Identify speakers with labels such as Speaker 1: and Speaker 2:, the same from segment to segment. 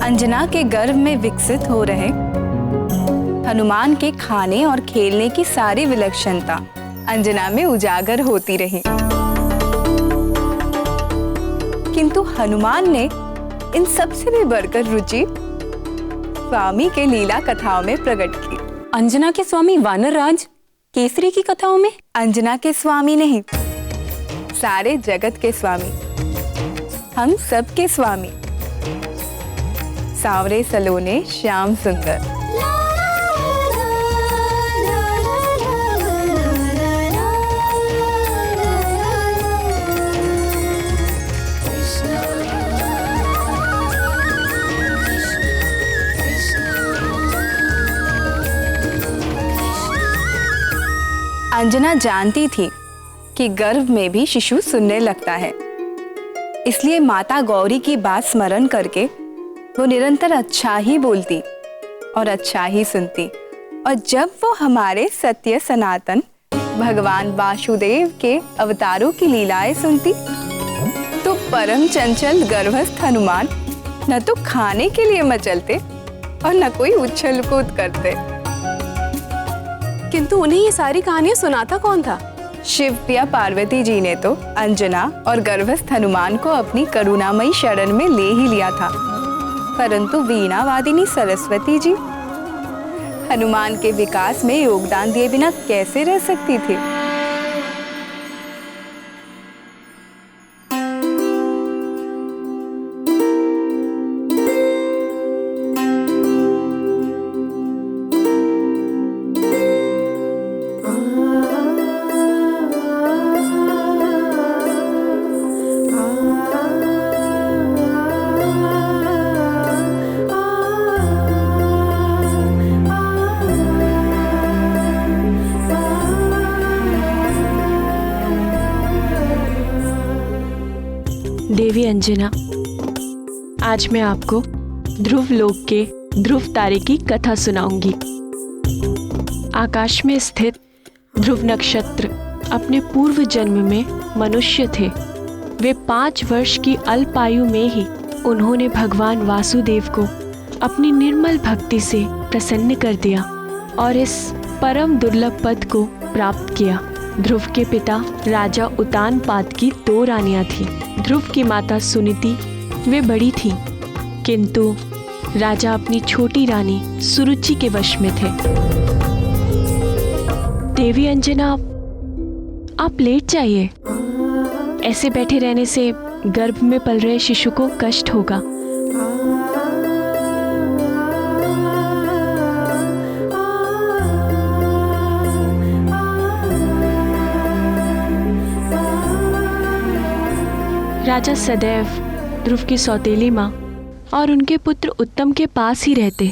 Speaker 1: अंजना के गर्भ में विकसित हो रहे हनुमान के खाने और खेलने की सारी विलक्षणता अंजना में उजागर होती रही। किंतु हनुमान ने इन सबसे भी बढ़कर रुचि स्वामी के लीला कथाओं में प्रकट की।
Speaker 2: अंजना के स्वामी वानर राज केसरी की कथाओं में?
Speaker 1: अंजना के स्वामी नहीं, सारे जगत के स्वामी, हम सब के स्वामी, सांवरे सलोने श्याम सुंदर। अंजना जानती थी कि गर्भ में भी शिशु सुनने लगता है, इसलिए माता गौरी की बात स्मरण करके वो निरंतर अच्छा ही बोलती और अच्छा ही सुनती। और जब वो हमारे सत्य सनातन भगवान वासुदेव के अवतारों की लीलाएं सुनती तो परम चंचल गर्भस्थ हनुमान न तो खाने के लिए मचलते और न कोई उछल कूद करते।
Speaker 2: किंतु उन्हें ये सारी कहानियां सुनाता कौन था?
Speaker 1: शिव या पार्वती जी ने तो अंजना और गर्भस्थ हनुमान को अपनी करुणामयी शरण में ले ही लिया था, परंतु वीणा वादिनी सरस्वती जी हनुमान के विकास में योगदान दिए बिना कैसे रह सकती थी?
Speaker 3: देवी अंजना, आज मैं आपको ध्रुव लोक के ध्रुव तारे की कथा सुनाऊंगी। आकाश में स्थित ध्रुव नक्षत्र अपने पूर्व जन्म में मनुष्य थे। वे 5 वर्ष की अल्प आयु में ही उन्होंने भगवान वासुदेव को अपनी निर्मल भक्ति से प्रसन्न कर दिया और इस परम दुर्लभ पद को प्राप्त किया। ध्रुव के पिता राजा उतानपाद की 2 रानियां थीं। ध्रुव की माता सुनीति वे बड़ी थीं, किंतु राजा अपनी छोटी रानी सुरुचि के वश में थे। देवी अंजना, आप लेट जाइए। ऐसे बैठे रहने से गर्भ में पल रहे शिशु को कष्ट होगा। राजा सदैव ध्रुव की सौतेली माँ और उनके पुत्र उत्तम के पास ही रहते।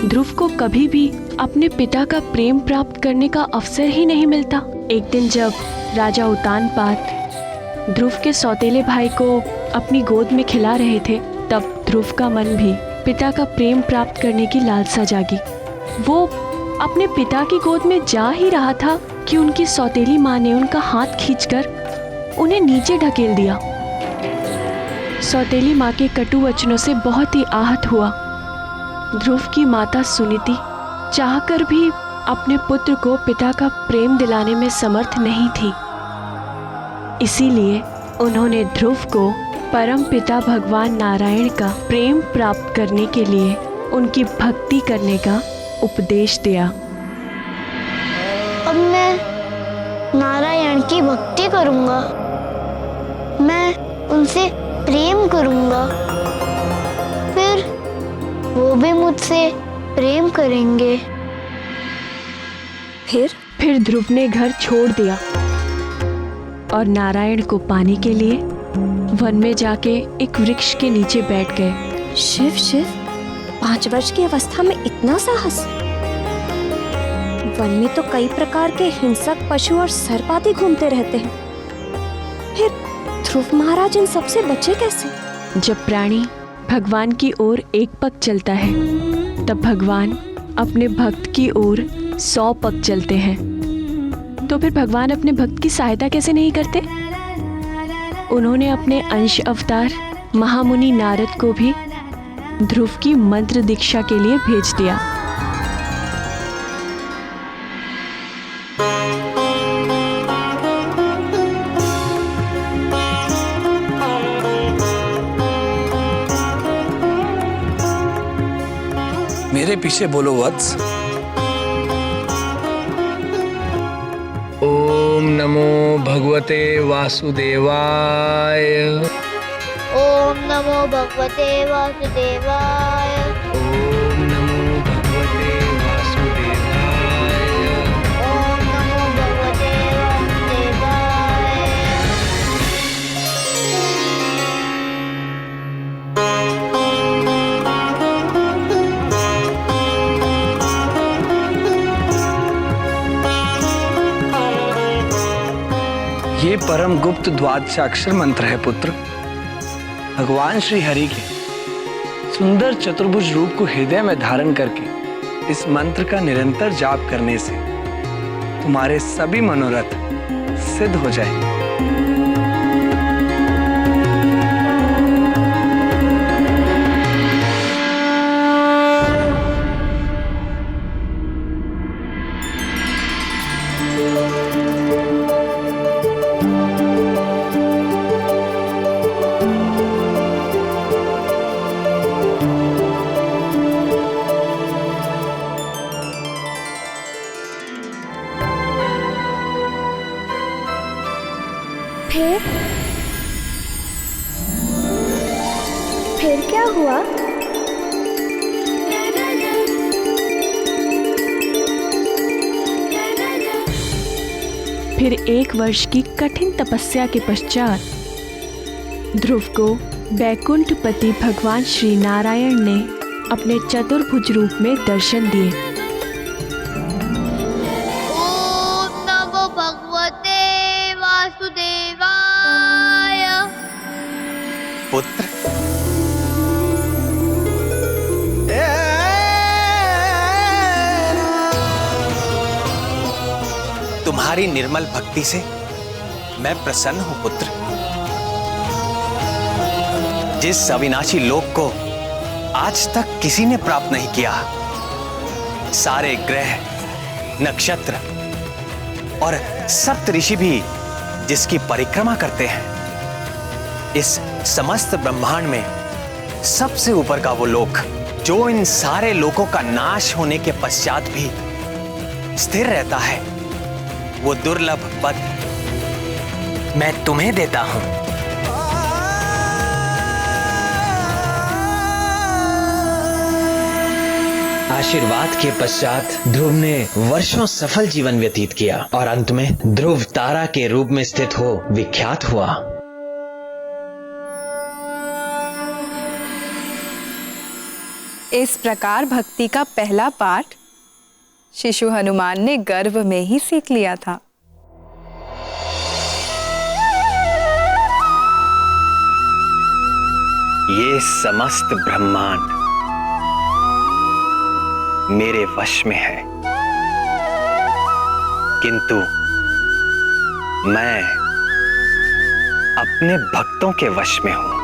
Speaker 3: ध्रुव को कभी भी अपने पिता का प्रेम प्राप्त करने का अवसर ही नहीं मिलता। एक दिन जब राजा उतानपाद ध्रुव के सौतेले भाई को अपनी गोद में खिला रहे थे, तब ध्रुव का मन भी पिता का प्रेम प्राप्त करने की लालसा जागी। वो अपने पिता की गोद में जा ही रहा था कि उनकी सौतेली माँ ने उनका हाथ खींचकर उन्हें नीचे ढकेल दिया। सौतेली माँ के कटु वचनों से बहुत ही आहत हुआ। ध्रुव की माता सुनीति चाहकर भी अपने पुत्र को पिता का प्रेम दिलाने में समर्थ नहीं थी। इसीलिए उन्होंने ध्रुव को परम पिता भगवान नारायण का प्रेम प्राप्त करने के लिए उनकी भक्ति करने का उपदेश दिया।
Speaker 4: अब मैं नारायण की भक्ति करूंगा, मैं उनसे प्रेम करूंगा, फिर वो भी मुझसे प्रेम करेंगे।
Speaker 3: फिर ध्रुव ने घर छोड़ दिया और नारायण को पाने के लिए वन में जाके एक वृक्ष के नीचे बैठ गए।
Speaker 5: शिव शिव, 5 वर्ष की अवस्था में इतना साहस? वन में तो कई प्रकार के हिंसक पशु और सर्प आदि घूमते रहते हैं, फिर ध्रुव महाराज इन सबसे बचे कैसे?
Speaker 3: जब प्राणी भगवान की ओर एक पग चलता है, तब भगवान अपने भक्त की ओर 100 पग चलते हैं। तो फिर भगवान अपने भक्त की सहायता कैसे नहीं करते? उन्होंने अपने अंश अवतार महामुनि नारद को भी ध्रुव की मंत्र दीक्षा के लिए भेज दिया।
Speaker 6: मेरे पीछे बोलो वत्स। ओम नमो भगवते वासुदेवाय।
Speaker 4: ओम नमो भगवते वासुदेवाय।
Speaker 6: ओम नमो भगवते वासुदेवाय।
Speaker 4: ओम नमो भगवते वासुदेवाय।
Speaker 6: ये परम गुप्त द्वादशाक्षर मंत्र है पुत्र। भगवान श्री हरि के सुंदर चतुर्भुज रूप को हृदय में धारण करके इस मंत्र का निरंतर जाप करने से तुम्हारे सभी मनोरथ सिद्ध हो जाएंगे।
Speaker 5: फिर क्या हुआ?
Speaker 3: फिर 1 वर्ष की कठिन तपस्या के पश्चात ध्रुव को बैकुंठपति भगवान श्री नारायण ने अपने चतुर्भुज रूप में दर्शन दिए।
Speaker 4: ओम नमो भगवते वासुदेवाय।
Speaker 7: पुत्र, तुम्हारी निर्मल भक्ति से मैं प्रसन्न हूं पुत्र। जिस अविनाशी लोक को आज तक किसी ने प्राप्त नहीं किया, सारे ग्रह, नक्षत्र और सप्त ऋषि भी जिसकी परिक्रमा करते हैं, इस समस्त ब्रह्मांड में सबसे ऊपर का वो लोक जो इन सारे लोकों का नाश होने के पश्चात भी स्थिर रहता है, वो दुर्लभ पद मैं तुम्हें देता हूं। आशीर्वाद के पश्चात ध्रुव ने वर्षों सफल जीवन व्यतीत किया और अंत में ध्रुव तारा के रूप में स्थित हो विख्यात हुआ।
Speaker 1: इस प्रकार भक्ति का पहला पाठ शिशु हनुमान ने गर्भ में ही सीख लिया था।
Speaker 7: ये समस्त ब्रह्मांड मेरे वश में है, किंतु मैं अपने भक्तों के वश में हूं।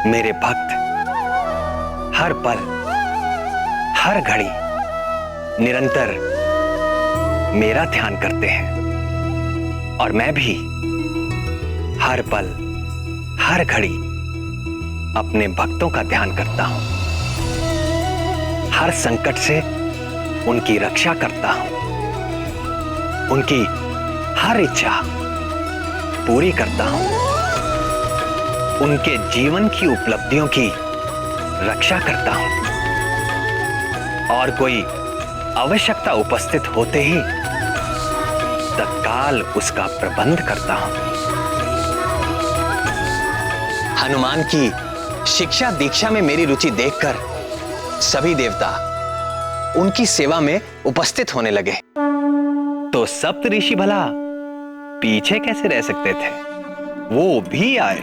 Speaker 7: मेरे भक्त हर पल, हर घड़ी निरंतर मेरा ध्यान करते हैं और मैं भी हर पल, हर घड़ी अपने भक्तों का ध्यान करता हूं। हर संकट से उनकी रक्षा करता हूं, उनकी हर इच्छा पूरी करता हूं, उनके जीवन की उपलब्धियों की रक्षा करता हूं और कोई आवश्यकता उपस्थित होते ही तत्काल उसका प्रबंध करता हूं। हनुमान की शिक्षा दीक्षा में मेरी रुचि देखकर सभी देवता उनकी सेवा में उपस्थित होने लगे। तो सप्त ऋषि भला पीछे कैसे रह सकते थे? वो भी आए।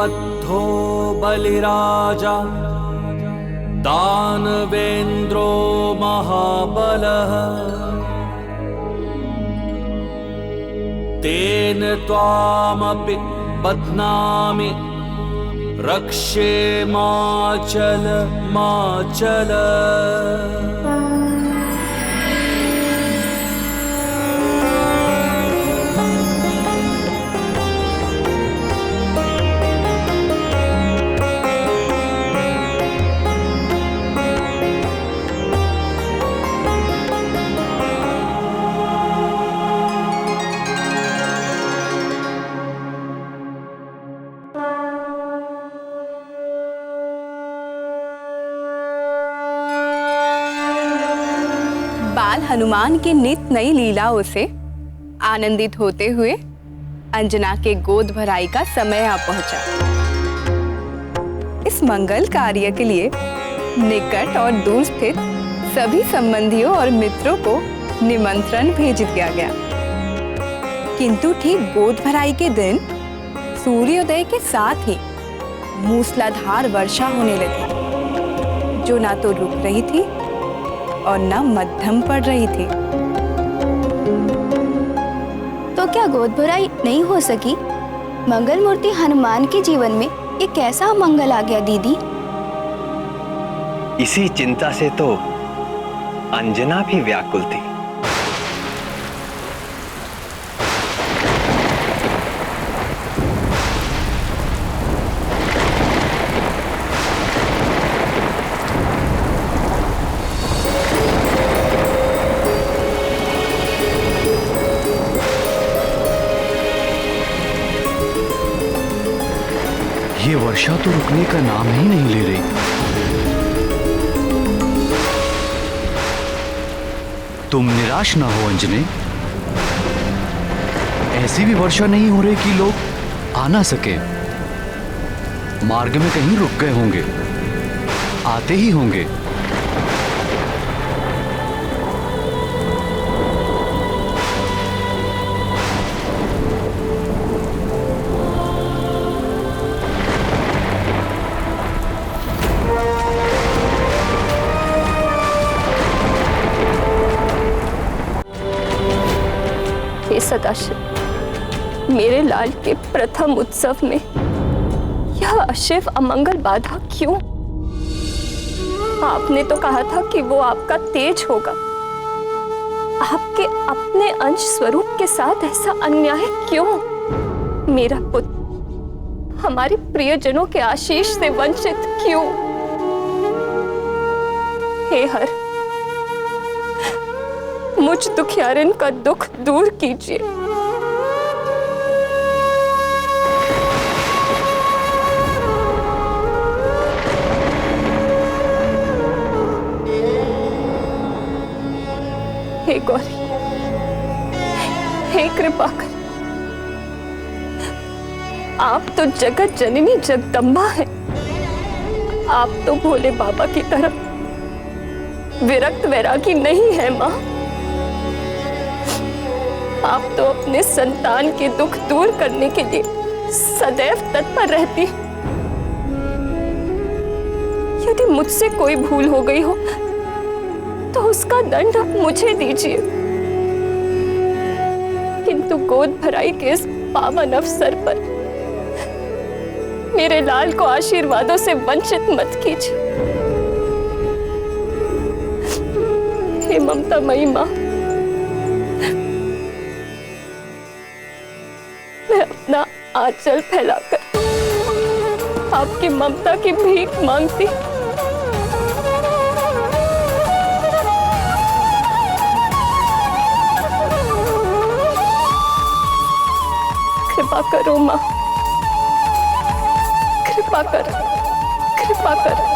Speaker 8: बद्धो बलिराजा दानवेन्द्रो महाबलः तेन त्वामपि बध्नामि रक्षे माचल माचल।
Speaker 1: बाल हनुमान की नित नई लीलाओं से आनंदित होते हुए अंजना के गोद भराई का समय आ पहुंचा। इस मंगल कार्य के लिए निकट और दूर स्थित सभी संबंधियों और मित्रों को निमंत्रण भेज दिया गया। किंतु ठीक गोद भराई के दिन सूर्योदय के साथ ही मूसलाधार वर्षा होने लगी, जो ना तो रुक रही थी और न मध्यम पड़ रही थी।
Speaker 9: तो क्या गोद भराई नहीं हो सकी? मंगल मूर्ति हनुमान के जीवन में ये कैसा मंगल आ गया दीदी?
Speaker 7: इसी चिंता से तो अंजना भी व्याकुल थी।
Speaker 10: ये वर्षा तो रुकने का नाम ही नहीं ले रही। तुम निराश ना हो अंजने, ऐसी भी वर्षा नहीं हो रही कि लोग आ ना सके। मार्ग में कहीं रुक गए होंगे, आते ही होंगे।
Speaker 5: सदाशिव, मेरे लाल के प्रथम उत्सव में यह अशिव अमंगल बाधा क्यों? आपने तो कहा था कि वो आपका तेज होगा। आपके अपने अंश स्वरूप के साथ ऐसा अन्याय क्यों? मेरा पुत्र हमारे प्रियजनों के आशीष से वंचित क्यों? हे हर, मुझ दुखियारिन का दुख दूर कीजिए। हे गौरी, हे कृपा कर, आप तो जगत जननी जगदम्बा हैं। आप तो भोले बाबा की तरह विरक्त वैरागी नहीं है माँ। आप तो अपने संतान के दुख दूर करने के लिए सदैव तत्पर रहती। यदि मुझसे कोई भूल हो गई हो तो उसका दंड आप मुझे दीजिए, किंतु गोद भराई के इस पावन अवसर पर मेरे लाल को आशीर्वादों से वंचित मत कीजिए। हे ममतामयी माँ, मैं अपना आंचल फैलाकर आपकी ममता की भीख मांगती। कृपा करो माँ, कृपा कर, कृपा कर।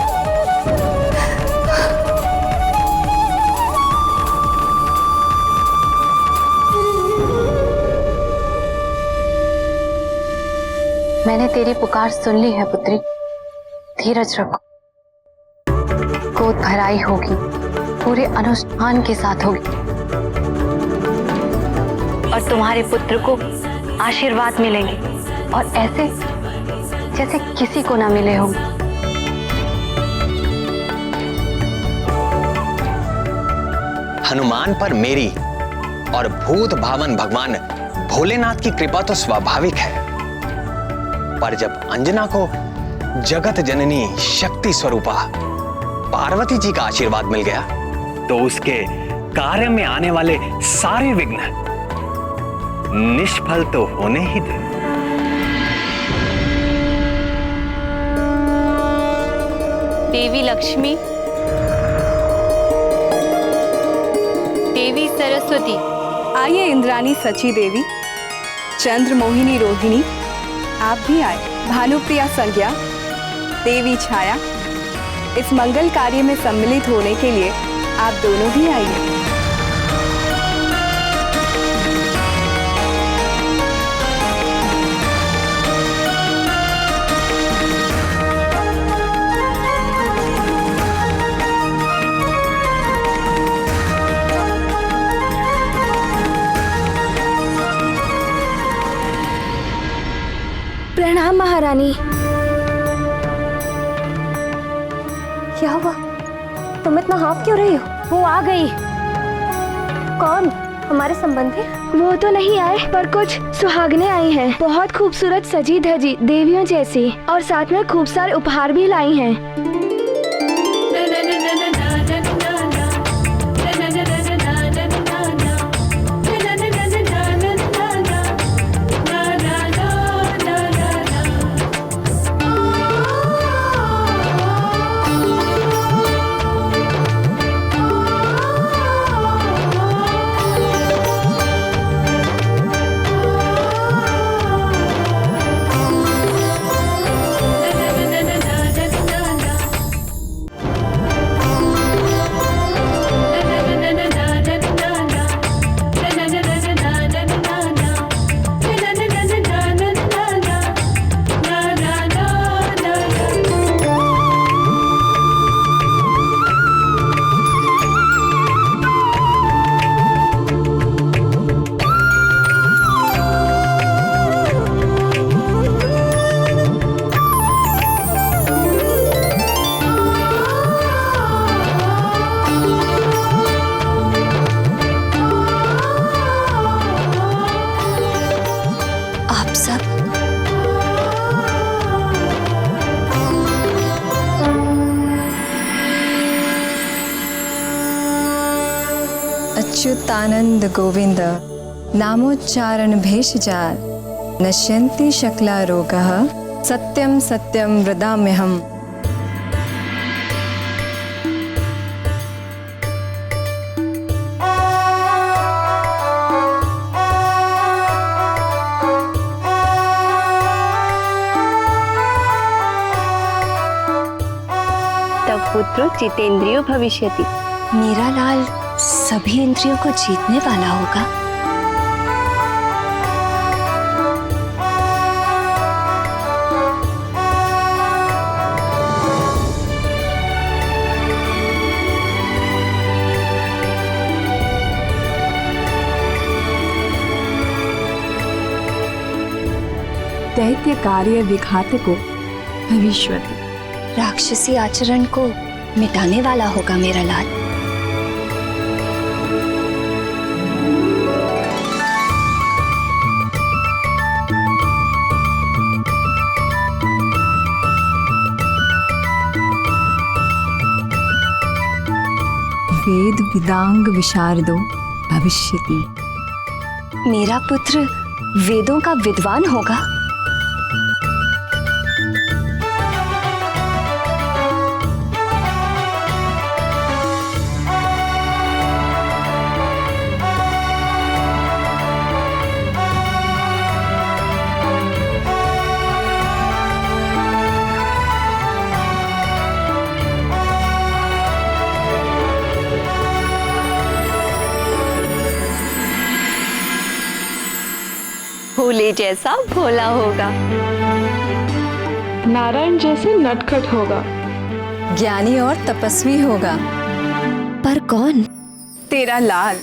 Speaker 11: मैंने तेरी पुकार सुन ली है पुत्री, धीरज रखो। गोद भराई होगी, पूरे अनुष्ठान के साथ होगी और तुम्हारे पुत्र को आशीर्वाद मिलेंगे, और ऐसे जैसे किसी को ना मिले होंगे।
Speaker 7: हनुमान पर मेरी और भूत भावन भगवान भोलेनाथ की कृपा तो स्वाभाविक है, पर जब अंजना को जगत जननी शक्ति स्वरूपा पार्वती जी का आशीर्वाद मिल गया तो उसके कार्य में आने वाले सारे विघ्न निष्फल तो होने ही थे।
Speaker 2: देवी लक्ष्मी, देवी सरस्वती,
Speaker 1: आइए इंद्राणी सची देवी, चंद्र मोहिनी रोहिणी, आप भी आए। भानुप्रिया संज्ञा, देवी छाया, इस मंगल कार्य में सम्मिलित होने के लिए आप दोनों भी आइए।
Speaker 5: प्रणाम महारानी। क्या हुआ? तुम इतना हाँफ क्यों रही हो? वो आ गई। कौन? हमारे संबंधी? वो तो नहीं आए, पर कुछ सुहागनें आई हैं। बहुत खूबसूरत सजी धजी देवियों जैसी, और साथ में खूब सारे उपहार भी लाई हैं।
Speaker 12: अच्युतानंद गोविंद नामोच्चारण भेषजाल नश्यन्ति शकला रोगः सत्यम सत्यम वदाम्यहम्।
Speaker 2: तब पुत्रो जितेंद्रियो भविष्यति।
Speaker 5: मेरा लाल सभी इंद्रियों को जीतने वाला होगा।
Speaker 1: दैत्य कार्य विघातको भविष्यति।
Speaker 5: राक्षसी आचरण को मिटाने वाला होगा मेरा लाल।
Speaker 12: वेद विदांग विशारदो भविष्यति।
Speaker 5: मेरा पुत्र वेदों का विद्वान होगा।
Speaker 2: भोले जैसा भोला होगा,
Speaker 3: नारायण जैसे नटखट होगा,
Speaker 12: ज्ञानी और तपस्वी होगा।
Speaker 5: पर कौन?
Speaker 1: तेरा लाल।